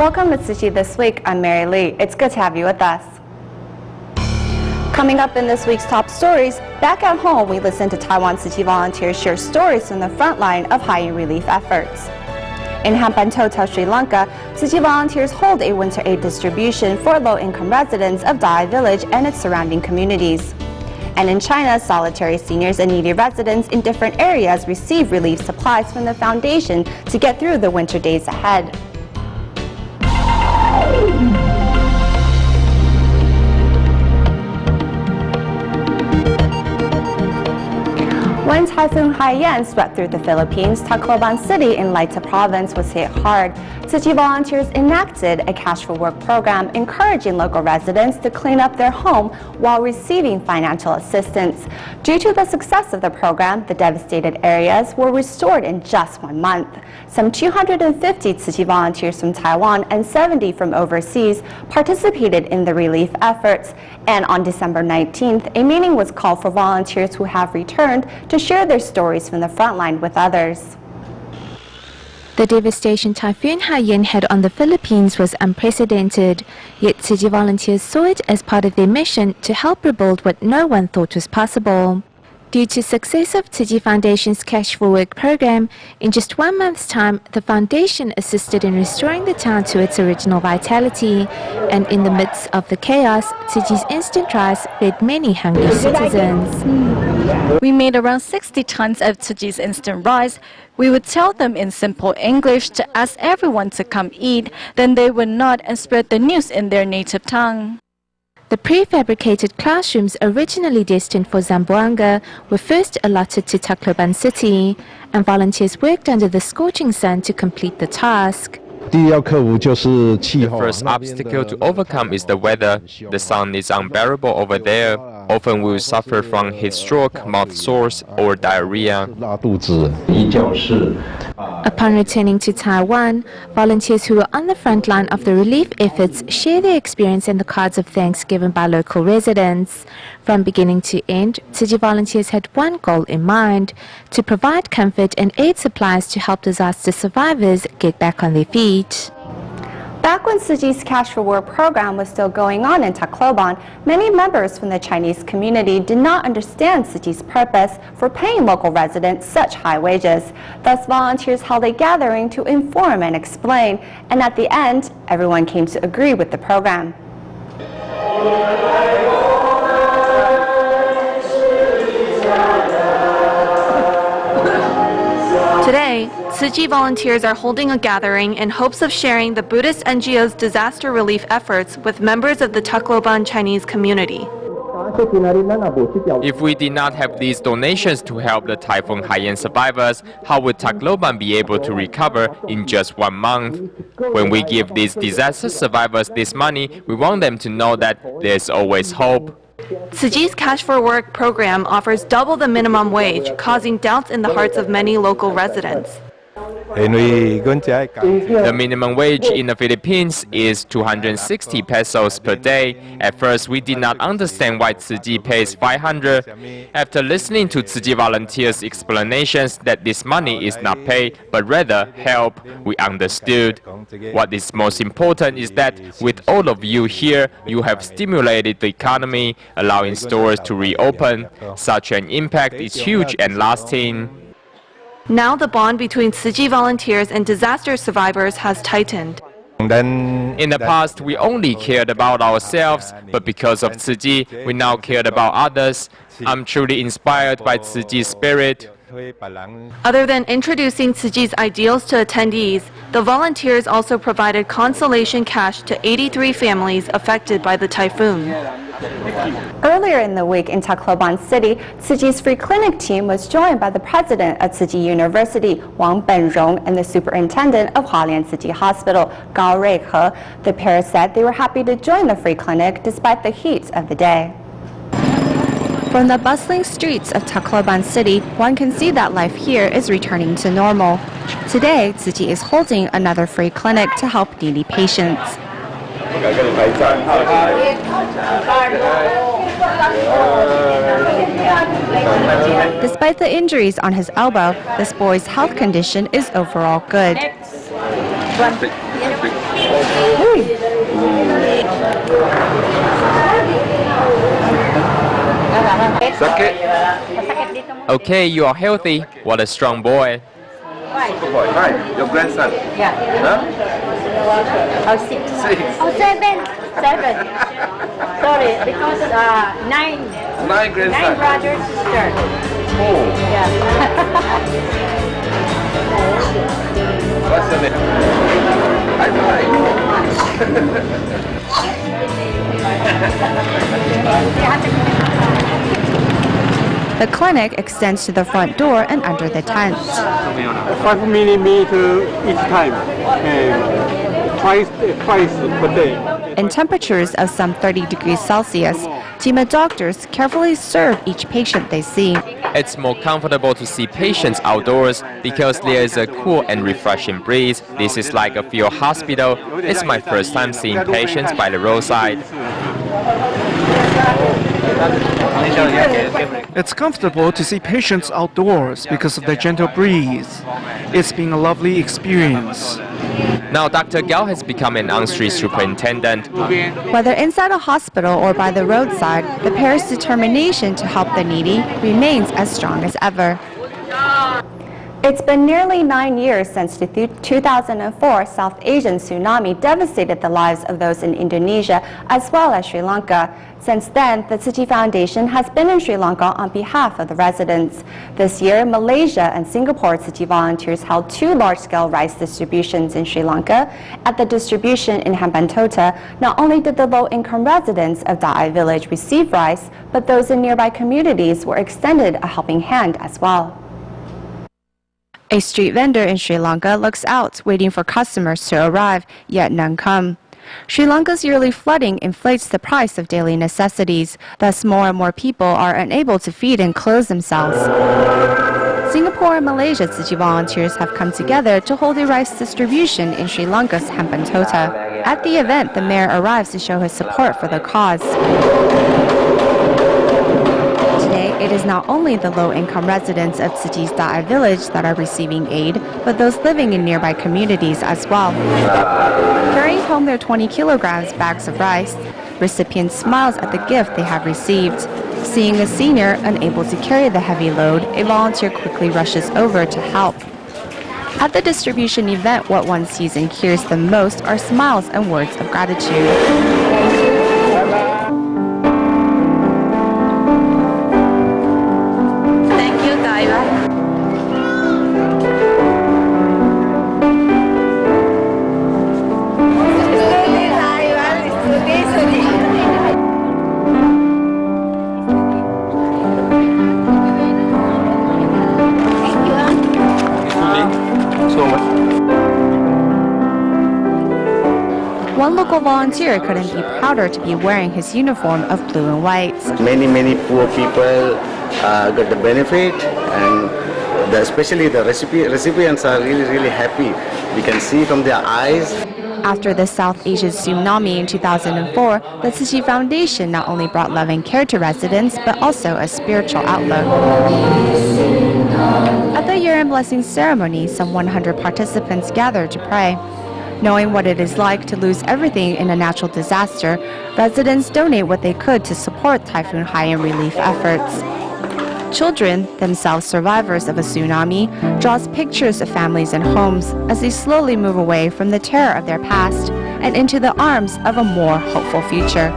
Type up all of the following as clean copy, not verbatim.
Welcome to Tzu Chi This Week. I'm Mary Lee. It's good to have you with us. Coming up in this week's top stories, back at home we listen to Taiwan Tzu Chi volunteers share stories from the front line of high-end relief efforts. In Hambantota, Sri Lanka, Tzu Chi volunteers hold a winter aid distribution for low-income residents of Dai Village and its surrounding communities. And in China, solitary seniors and needy residents in different areas receive relief supplies from the foundation to get through the winter days ahead. When Typhoon Haiyan swept through the Philippines, Tacloban City in Leyte Province was hit hard. Tzu Chi volunteers enacted a Cash for Work program encouraging local residents to clean up their home while receiving financial assistance. Due to the success of the program, the devastated areas were restored in just 1 month. Some 250 Tzu Chi volunteers from Taiwan and 70 from overseas participated in the relief efforts. And on December 19th, a meeting was called for volunteers who have returned to share their stories from the front line with others. The devastation Typhoon Haiyan had on the Philippines was unprecedented, yet Tzu Chi volunteers saw it as part of their mission to help rebuild what no one thought was possible. Due to success of Tzu Chi Foundation's Cash for Work program, in just 1 month's time, the foundation assisted in restoring the town to its original vitality. And in the midst of the chaos, Tzu Chi's instant rice fed many hungry citizens. We made around 60 tons of Tzu Chi's instant rice. We would tell them in simple English to ask everyone to come eat, then they would nod and spread the news in their native tongue. The prefabricated classrooms originally destined for Zamboanga were first allotted to Tacloban City, and volunteers worked under the scorching sun to complete the task. The first obstacle to overcome is the weather. The sun is unbearable over there. Often we will suffer from heat stroke, mouth sores, or diarrhea. Upon returning to Taiwan, volunteers who were on the front line of the relief efforts share their experience and the cards of thanks given by local residents. From beginning to end, Tzu Chi volunteers had one goal in mind: to provide comfort and aid supplies to help disaster survivors get back on their feet. Back when Tzu Chi's Cash for Work program was still going on in Tacloban, many members from the Chinese community did not understand Tzu Chi's purpose for paying local residents such high wages. Thus, volunteers held a gathering to inform and explain, and at the end, everyone came to agree with the program. Today, Tzu Chi volunteers are holding a gathering in hopes of sharing the Buddhist NGO's disaster relief efforts with members of the Tacloban Chinese community. If we did not have these donations to help the Typhoon Haiyan survivors, how would Tacloban be able to recover in just 1 month? When we give these disaster survivors this money, we want them to know that there's always hope. Tzu Chi's Cash for Work program offers double the minimum wage, causing doubts in the hearts of many local residents. The minimum wage in the Philippines is 260 pesos per day. At first, we did not understand why Tzu Chi pays 500. After listening to Tzu Chi volunteers' explanations that this money is not pay, but rather help, we understood. What is most important is that with all of you here, you have stimulated the economy, allowing stores to reopen. Such an impact is huge and lasting. Now the bond between Tzu Chi volunteers and disaster survivors has tightened. In the past, we only cared about ourselves, but because of Tzu Chi, we now cared about others. I'm truly inspired by Tzu Chi's spirit. Other than introducing Tzu Chi's ideals to attendees, the volunteers also provided consolation cash to 83 families affected by the typhoon. Earlier in the week in Tacloban City, Tzu Chi's free clinic team was joined by the president of Tzu Chi University, Wang Benrong, and the superintendent of Hualien Tzu Chi Hospital, Gao Ruihe. The pair said they were happy to join the free clinic despite the heat of the day. From the bustling streets of Tacloban City, one can see that life here is returning to normal. Today, Tzu Chi is holding another free clinic to help needy patients. Despite the injuries on his elbow, this boy's health condition is overall good. Okay, you are healthy. What a strong boy. Boy, hi, your grandson. Yeah. Huh? Oh, six. Oh, seven. Sorry, because nine Grandson. brothers, sister. Oh, Yeah. what's your name? The clinic extends to the front door and under the tent. 5 millimeter each time, and twice per day. In temperatures of some 30 degrees Celsius, Tima doctors carefully serve each patient they see. It's more comfortable to see patients outdoors because there is a cool and refreshing breeze. This is like a field hospital. It's my first time seeing patients by the roadside. It's comfortable to see patients outdoors because of the gentle breeze. It's been a lovely experience. Now Dr. Gao has become an on-street superintendent. Whether inside a hospital or by the roadside, the pair's determination to help the needy remains as strong as ever. It's been nearly 9 years since the 2004 South Asian tsunami devastated the lives of those in Indonesia as well as Sri Lanka. Since then, the Tzu Chi Foundation has been in Sri Lanka on behalf of the residents. This year, Malaysia and Singapore Tzu Chi volunteers held 2 large-scale rice distributions in Sri Lanka. At the distribution in Hambantota, not only did the low-income residents of Da'ai village receive rice, but those in nearby communities were extended a helping hand as well. A street vendor in Sri Lanka looks out, waiting for customers to arrive, yet none come. Sri Lanka's yearly flooding inflates the price of daily necessities. Thus, more and more people are unable to feed and clothe themselves. Singapore and Malaysia Tzu Chi volunteers have come together to hold a rice distribution in Sri Lanka's Hambantota. At the event, the mayor arrives to show his support for the cause. Today, it is not only the low-income residents of Tzu Chi's Da'ai village that are receiving aid, but those living in nearby communities as well. Carrying home their 20 kilograms bags of rice, recipients smiles at the gift they have received. Seeing a senior unable to carry the heavy load, a volunteer quickly rushes over to help. At the distribution event, what one sees and hears the most are smiles and words of gratitude. One local volunteer couldn't be prouder to be wearing his uniform of blue and white. Many poor people got the benefit, and especially the recipients are really happy. We can see from their eyes. After the South Asian tsunami in 2004, the Tzu Chi Foundation not only brought love and care to residents, but also a spiritual outlook. At the year-end blessing ceremony, some 100 participants gathered to pray. Knowing what it is like to lose everything in a natural disaster, residents donate what they could to support Typhoon Haiyan relief efforts. Children, themselves survivors of a tsunami, draws pictures of families and homes as they slowly move away from the terror of their past and into the arms of a more hopeful future.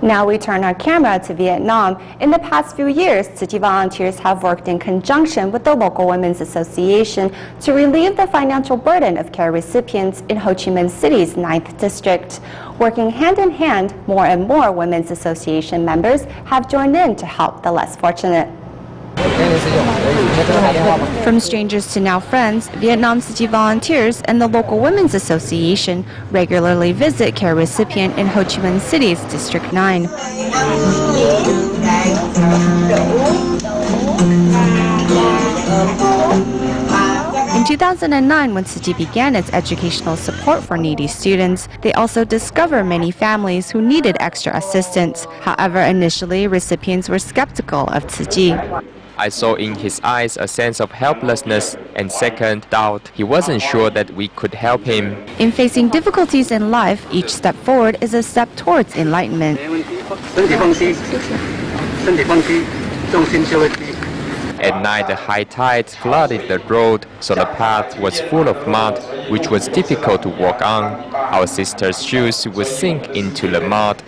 Now we turn our camera to Vietnam. In the past few years, Tzu Chi volunteers have worked in conjunction with the local Women's Association to relieve the financial burden of care recipients in Ho Chi Minh City's 9th District. Working hand in hand, more and more Women's Association members have joined in to help the less fortunate. From strangers to now friends, Vietnam Tzu Chi volunteers and the local Women's Association regularly visit care recipient in Ho Chi Minh City's District 9. In 2009, when Tzu Chi began its educational support for needy students, they also discovered many families who needed extra assistance. However, initially, recipients were skeptical of Tzu Chi. I saw in his eyes a sense of helplessness and second doubt. He wasn't sure that we could help him. In facing difficulties in life, each step forward is a step towards enlightenment. At night, the high tide flooded the road, so the path was full of mud, which was difficult to walk on. Our sister's shoes would sink into the mud.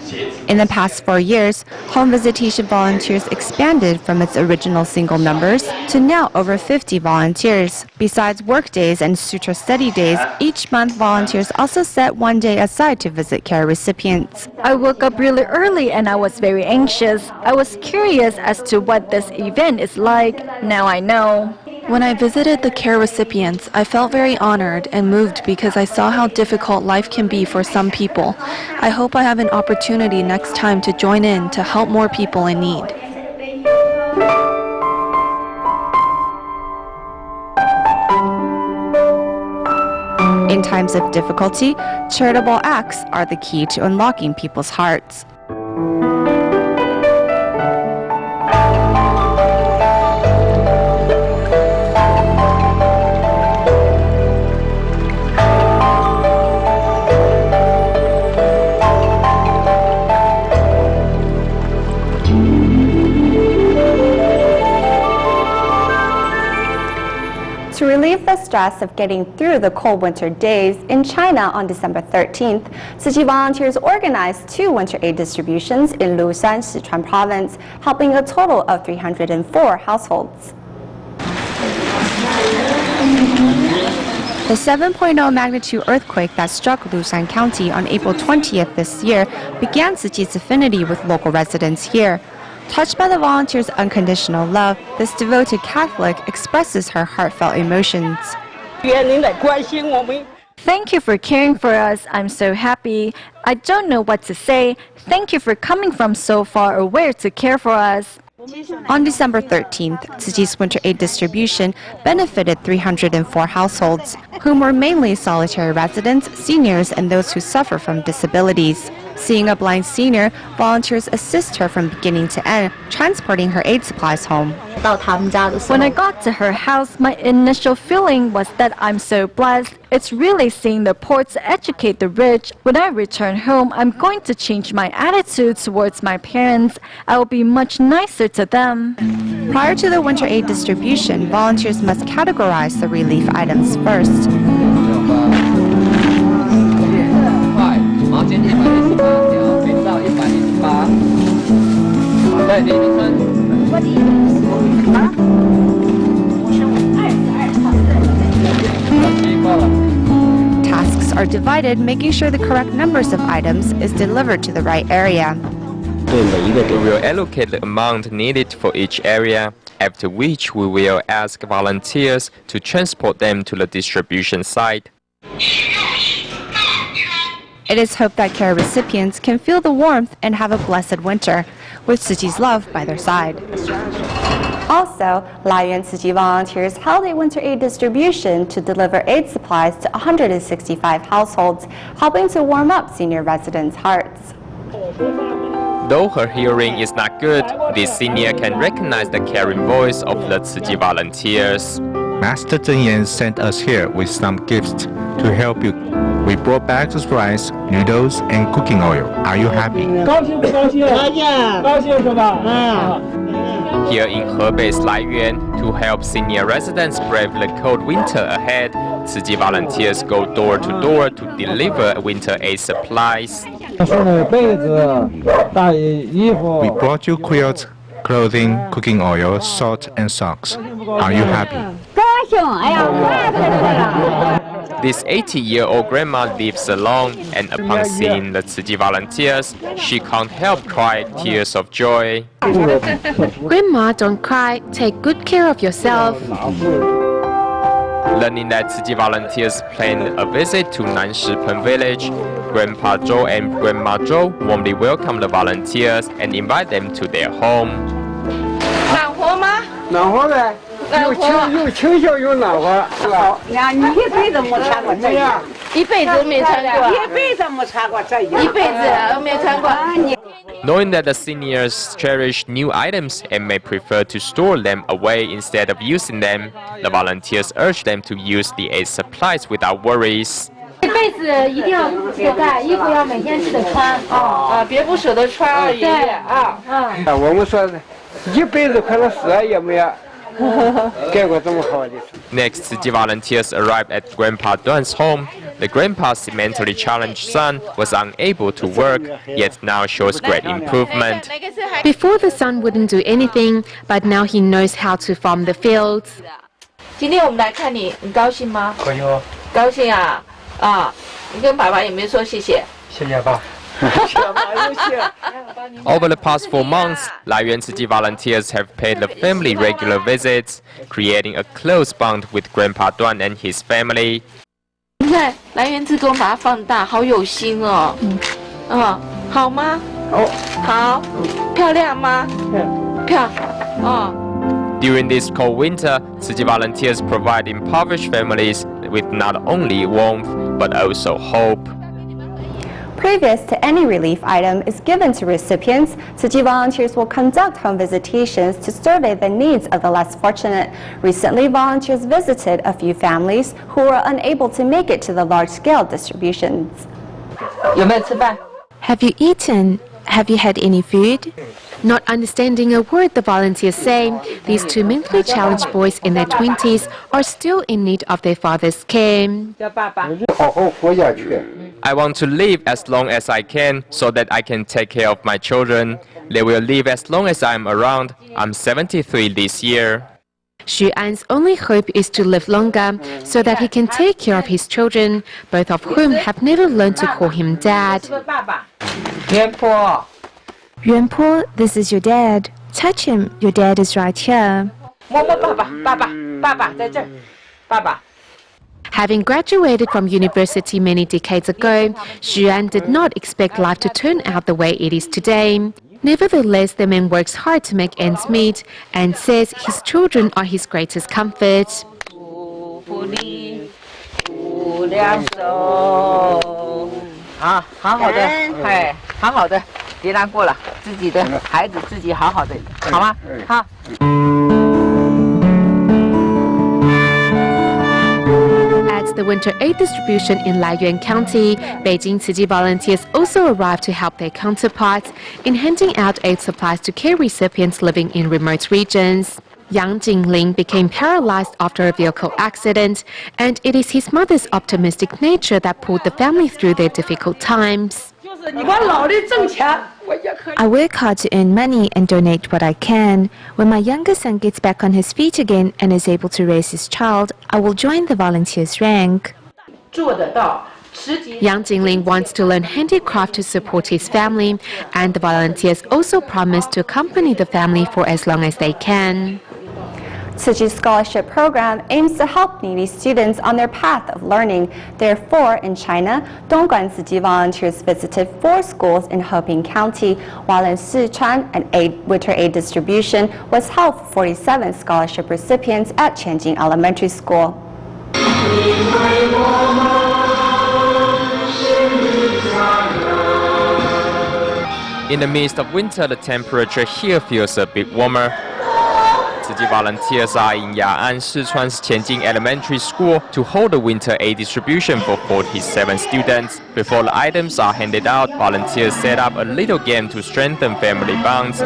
In the past 4 years, home visitation volunteers expanded from its original single numbers to now over 50 volunteers. Besides work days and sutra study days, each month volunteers also set one day aside to visit care recipients. I woke up really early and I was very anxious. I was curious as to what this event is like. Now I know. When I visited the care recipients, I felt very honored and moved because I saw how difficult life can be for some people. I hope I have an opportunity next time to join in to help more people in need. In times of difficulty, charitable acts are the key to unlocking people's hearts. To relieve the stress of getting through the cold winter days, in China on December 13th, Tzu Chi volunteers organized 2 winter aid distributions in Lushan, Sichuan province, helping a total of 304 households. The 7.0 magnitude earthquake that struck Lushan County on April 20th this year began Tzu Chi's affinity with local residents here. Touched by the volunteers' unconditional love, this devoted Catholic expresses her heartfelt emotions. Thank you for caring for us. I'm so happy. I don't know what to say. Thank you for coming from so far away to care for us. On December 13th, Tzu Chi's winter aid distribution benefited 304 households, whom were mainly solitary residents, seniors, and those who suffer from disabilities. Seeing a blind senior, volunteers assist her from beginning to end, transporting her aid supplies home. When I got to her house, my initial feeling was that I'm so blessed. It's really seeing the poor to educate the rich. When I return home, I'm going to change my attitude towards my parents. I will be much nicer to them. Prior to the winter aid distribution, volunteers must categorize the relief items first. Tasks are divided, making sure the correct numbers of items is delivered to the right area. We will allocate the amount needed for each area, after which we will ask volunteers to transport them to the distribution site. It is hoped that care recipients can feel the warmth and have a blessed winter, with Tzu Chi's love by their side. Also, Laiyuan Tzu Chi volunteers held a winter aid distribution to deliver aid supplies to 165 households, helping to warm up senior residents' hearts. Though her hearing is not good, this senior can recognize the caring voice of the Tzu Chi volunteers. Master Zhen Yan sent us here with some gifts to help you. We brought bags of rice, noodles, and cooking oil. Are you happy? Here in Hebei's Laiyuan, to help senior residents brave the cold winter ahead, Tzu Chi volunteers go door to door to deliver winter aid supplies. We brought you quilts, clothing, cooking oil, salt, and socks. Are you happy? This 80-year-old grandma lives alone, and upon seeing the Tzu Chi volunteers, she can't help cry tears of joy. Grandma, don't cry. Take good care of yourself. Learning that Tzu Chi volunteers planned a visit to Nanshipen village, Grandpa Zhou and Grandma Zhou warmly welcome the volunteers and invite them to their home. 暖和呗，又轻又暖和，是吧？你一辈子没见过这样。Knowing that the seniors cherish new items and may prefer to store them away instead of using them, the volunteers urge them to use the aid supplies without worries. 这辈子一定要给带，衣服要每天记得穿啊！别不舍得穿啊，爷爷啊！我们说一辈子可能死也没有盖过这么好的。Next, Tzu Chi volunteers arrived at Grandpa Duan's home. The grandpa's mentally challenged son was unable to work, yet now shows great improvement. Before, the son wouldn't do anything, but now he knows how to farm the fields. 今天我们来看你，你高兴吗？高兴哦。高兴啊！啊，你跟爸爸有没有说谢谢？谢谢爸。Over the past 4 months, Laiyuan Tzu Chi volunteers have paid the family regular visits, creating a close bond with Grandpa Duan and his family. 你看，来源自给我们把它放大，好有心哦。好吗？好。漂亮吗？漂。During this cold winter, Tzu Chi volunteers provide impoverished families with not only warmth but also hope. Previous to any relief item is given to recipients, Tzu Chi volunteers will conduct home visitations to survey the needs of the less fortunate. Recently, volunteers visited a few families who were unable to make it to the large-scale distributions. 有没有吃饭？ Have you eaten? Have you had any food? Not understanding a word the volunteers say, these 2 mentally challenged boys in their 20s are still in need of their father's care. I want to live as long as I can so that I can take care of my children. They will live as long as I'm around. I'm 73 this year. Xu An's only hope is to live longer so that he can take care of his children, both of whom have never learned to call him dad. Yuanpo, this is your dad. Touch him, your dad is right here. Having graduated from university many decades ago, Xu An did not expect life to turn out the way it is today. Nevertheless, the man works hard to make ends meet and says his children are his greatest comfort. 好好的，哎，好好的，别难过了，自己的孩子自己好好的，好吗？好。At the winter aid distribution in Laiyuan County, Beijing Tzu Chi volunteers also arrived to help their counterparts in handing out aid supplies to care recipients living in remote regions. Yang Jingling became paralyzed after a vehicle accident, and it is his mother's optimistic nature that pulled the family through their difficult times. I work hard to earn money and donate what I can. When my younger son gets back on his feet again and is able to raise his child, I will join the volunteers' rank. Yang Jingling wants to learn handicraft to support his family, and the volunteers also promise to accompany the family for as long as they can. Tzu Chi Scholarship Program aims to help needy students on their path of learning. Therefore, in China, Dongguan Tzu Chi volunteers visited 4 schools in Heping County, while in Sichuan, an winter aid distribution was held for 47 scholarship recipients at Qianjing Elementary School. In the midst of winter, the temperature here feels a bit warmer. Tzu Chi volunteers are in Ya'an, Sichuan's Qianjing Elementary School to hold a winter aid distribution for 47 students. Before the items are handed out, volunteers set up a little game to strengthen family bonds.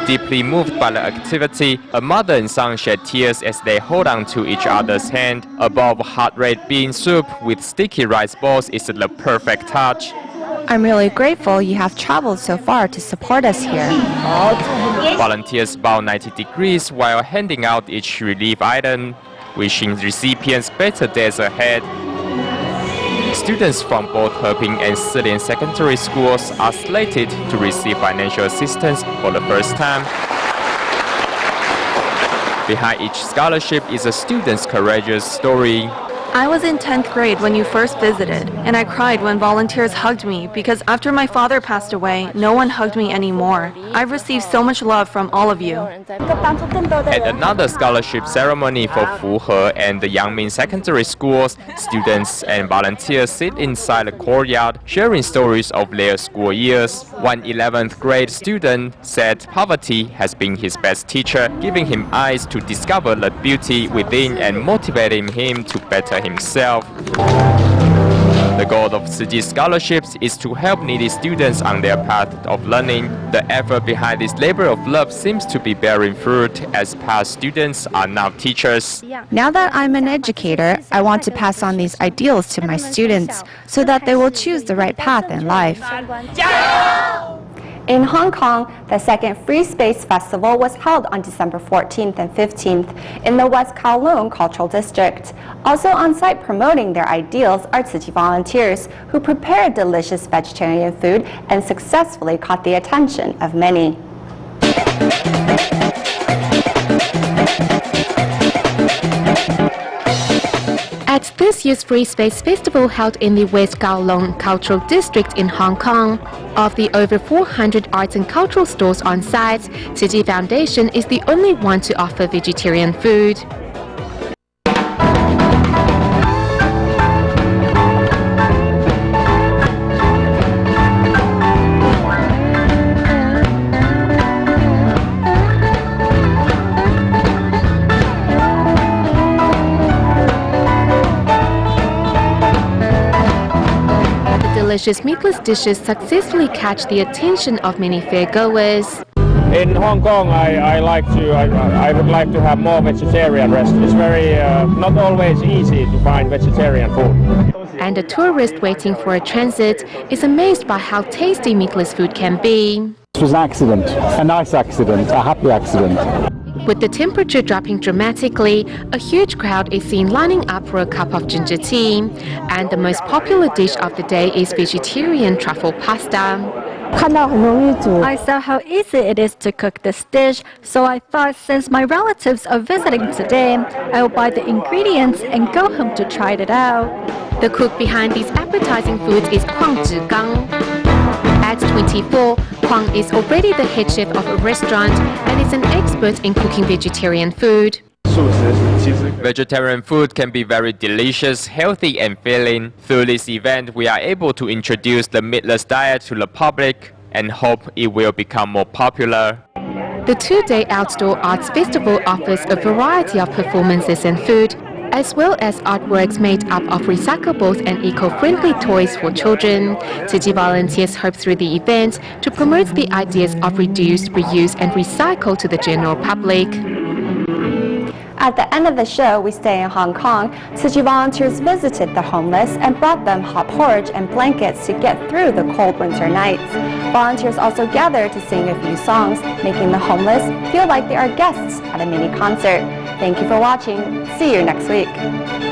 Deeply moved by the activity, a mother and son shed tears as they hold on to each other's hand. A bowl of hot red bean soup with sticky rice balls is the perfect touch. I'm really grateful you have traveled so far to support us here. Volunteers bow 90 degrees while handing out each relief item, wishing recipients better days ahead. Students from both Heping and Silian secondary schools are slated to receive financial assistance for the first time. Behind each scholarship is a student's courageous story. I was in 10th grade when you first visited, and I cried when volunteers hugged me because after my father passed away, no one hugged me anymore. I've received so much love from all of you. At another scholarship ceremony for Fuhe and the Yangming Secondary Schools, students and volunteers sit inside the courtyard sharing stories of their school years. One 11th grade student said poverty has been his best teacher, giving him eyes to discover the beauty within and motivating him to better himself. The goal of Tzu Chi scholarships is to help needy students on their path of learning. The effort behind this labor of love seems to be bearing fruit, as past students are now teachers. Now that I'm an educator, I want to pass on these ideals to my students so that they will choose the right path in life. In Hong Kong, the second Free Space Festival was held on December 14th and 15th in the West Kowloon Cultural District. Also on site promoting their ideals are Tzu Chi volunteers who prepared delicious vegetarian food and successfully caught the attention of many. At this year's Free Space Festival held in the West Kowloon Cultural District in Hong Kong, of the over 400 arts and cultural stores on site, Tzu Chi Foundation is the only one to offer vegetarian food. Delicious meatless dishes successfully catch the attention of many fairgoers. In Hong Kong, I would like to have more vegetarian restaurants. It's very not always easy to find vegetarian food. And a tourist waiting for a transit is amazed by how tasty meatless food can be. This was an accident, a nice accident, a happy accident. With the temperature dropping dramatically, a huge crowd is seen lining up for a cup of ginger tea. And the most popular dish of the day is vegetarian truffle pasta. I saw how easy it is to cook this dish, so I thought since my relatives are visiting today, I will buy the ingredients and go home to try it out. The cook behind these appetizing foods is Kwang Zhigang. At 24, Kwang is already the head chef of a restaurant and is an expert in cooking vegetarian food. Vegetarian food can be very delicious, healthy and filling. Through this event, we are able to introduce the meatless diet to the public and hope it will become more popular. The two-day outdoor arts festival offers a variety of performances and food, as well as artworks made up of recyclables and eco-friendly toys for children. Tzu Chi volunteers hope through the event to promote the ideas of reduce, reuse and recycle to the general public. At the end of the show, we stay in Hong Kong. Tzu Chi volunteers visited the homeless and brought them hot porridge and blankets to get through the cold winter nights. Volunteers also gathered to sing a few songs, making the homeless feel like they are guests at a mini concert. Thank you for watching. See you next week.